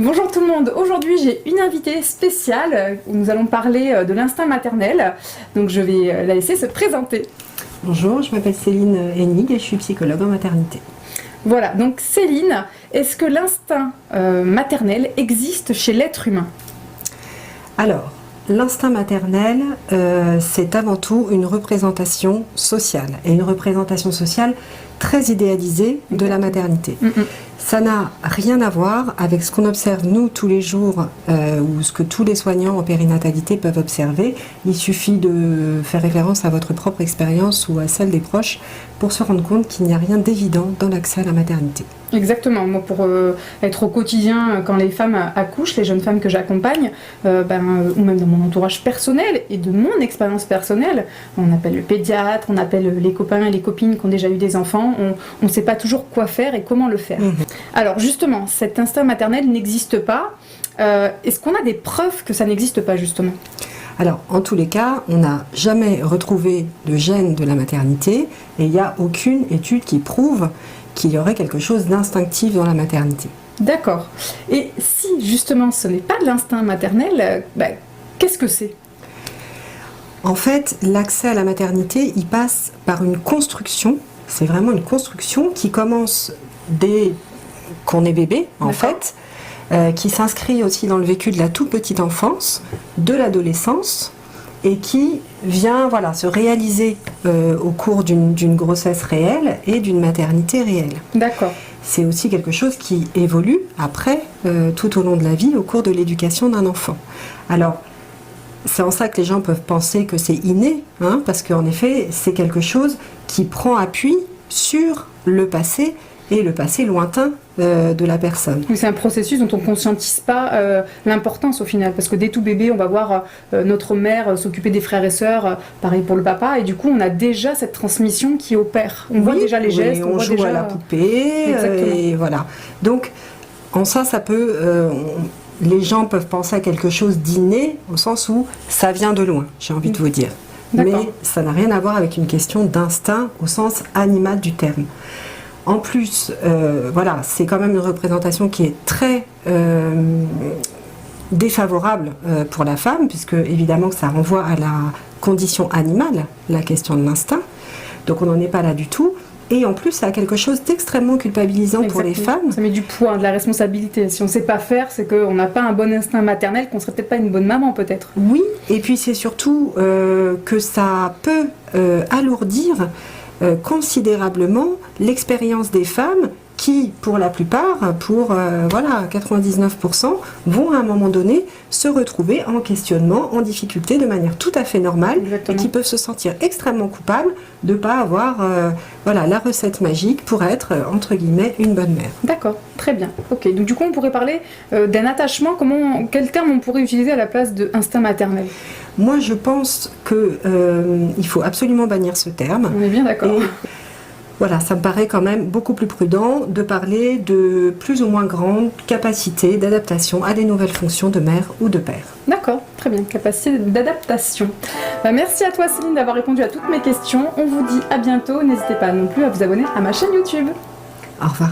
Bonjour tout le monde, aujourd'hui j'ai une invitée spéciale où nous allons parler de l'instinct maternel, donc je vais la laisser se présenter. Bonjour, je m'appelle Céline Hennig et je suis psychologue en maternité. Voilà, donc Céline, est-ce que l'instinct maternel existe chez l'être humain ? Alors, l'instinct maternel, c'est avant tout une représentation sociale, et une représentation sociale très idéalisée de la maternité. Ça n'a rien à voir avec ce qu'on observe nous tous les jours, ou ce que tous les soignants en périnatalité peuvent observer. Il suffit de faire référence à votre propre expérience ou à celle des proches pour se rendre compte qu'il n'y a rien d'évident dans l'accès à la maternité. Exactement, moi pour être au quotidien quand les femmes accouchent, les jeunes femmes que j'accompagne, ou même dans mon entourage personnel et de mon expérience personnelle, on appelle le pédiatre, on appelle les copains et les copines qui ont déjà eu des enfants, on ne sait pas toujours quoi faire et comment le faire. Alors justement, cet instinct maternel n'existe pas. Est-ce qu'on a des preuves que ça n'existe pas justement ? Alors, en tous les cas, on n'a jamais retrouvé de gène de la maternité et il n'y a aucune étude qui prouve qu'il y aurait quelque chose d'instinctif dans la maternité. D'accord. Et si justement ce n'est pas de l'instinct maternel, qu'est-ce que c'est ? En fait, l'accès à la maternité, il passe par une construction. C'est vraiment une construction qui commence dès qu'on est bébé, en fait, qui s'inscrit aussi dans le vécu de la toute petite enfance, de l'adolescence, et qui vient se réaliser au cours d'une grossesse réelle et d'une maternité réelle. D'accord. C'est aussi quelque chose qui évolue après, tout au long de la vie, au cours de l'éducation d'un enfant. Alors, c'est en ça que les gens peuvent penser que c'est inné, parce qu'en effet, c'est quelque chose qui prend appui sur le passé, et le passé lointain de la personne. C'est un processus dont on ne conscientise pas l'importance au final, parce que dès tout bébé, on va voir notre mère s'occuper des frères et sœurs, pareil pour le papa, et du coup, on a déjà cette transmission qui opère. On voit déjà les gestes, on voit joue déjà à la poupée, et voilà. Donc, en ça peut... les gens peuvent penser à quelque chose d'inné, au sens où ça vient de loin, j'ai envie de vous dire. D'accord. Mais ça n'a rien à voir avec une question d'instinct au sens animal du terme. En plus, c'est quand même une représentation qui est très défavorable pour la femme, puisque évidemment que ça renvoie à la condition animale, la question de l'instinct. Donc on n'en est pas là du tout. Et en plus, ça a quelque chose d'extrêmement culpabilisant pour les femmes. Ça met du poids, de la responsabilité. Si on ne sait pas faire, c'est qu'on n'a pas un bon instinct maternel, qu'on ne serait peut-être pas une bonne maman, peut-être. Oui, et puis c'est surtout que ça peut alourdir considérablement l'expérience des femmes qui, pour la plupart, pour 99%, vont à un moment donné se retrouver en questionnement, en difficulté de manière tout à fait normale. Exactement. Et qui peuvent se sentir extrêmement coupables de ne pas avoir la recette magique pour être, entre guillemets, une bonne mère. D'accord, très bien. Ok, donc du coup on pourrait parler d'un attachement, quel terme on pourrait utiliser à la place de instinct maternel ? Moi je pense qu'il faut absolument bannir ce terme. On est bien d'accord. Voilà, ça me paraît quand même beaucoup plus prudent de parler de plus ou moins grande capacité d'adaptation à des nouvelles fonctions de mère ou de père. D'accord, très bien, capacité d'adaptation. Merci à toi Céline d'avoir répondu à toutes mes questions. On vous dit à bientôt. N'hésitez pas non plus à vous abonner à ma chaîne YouTube. Au revoir.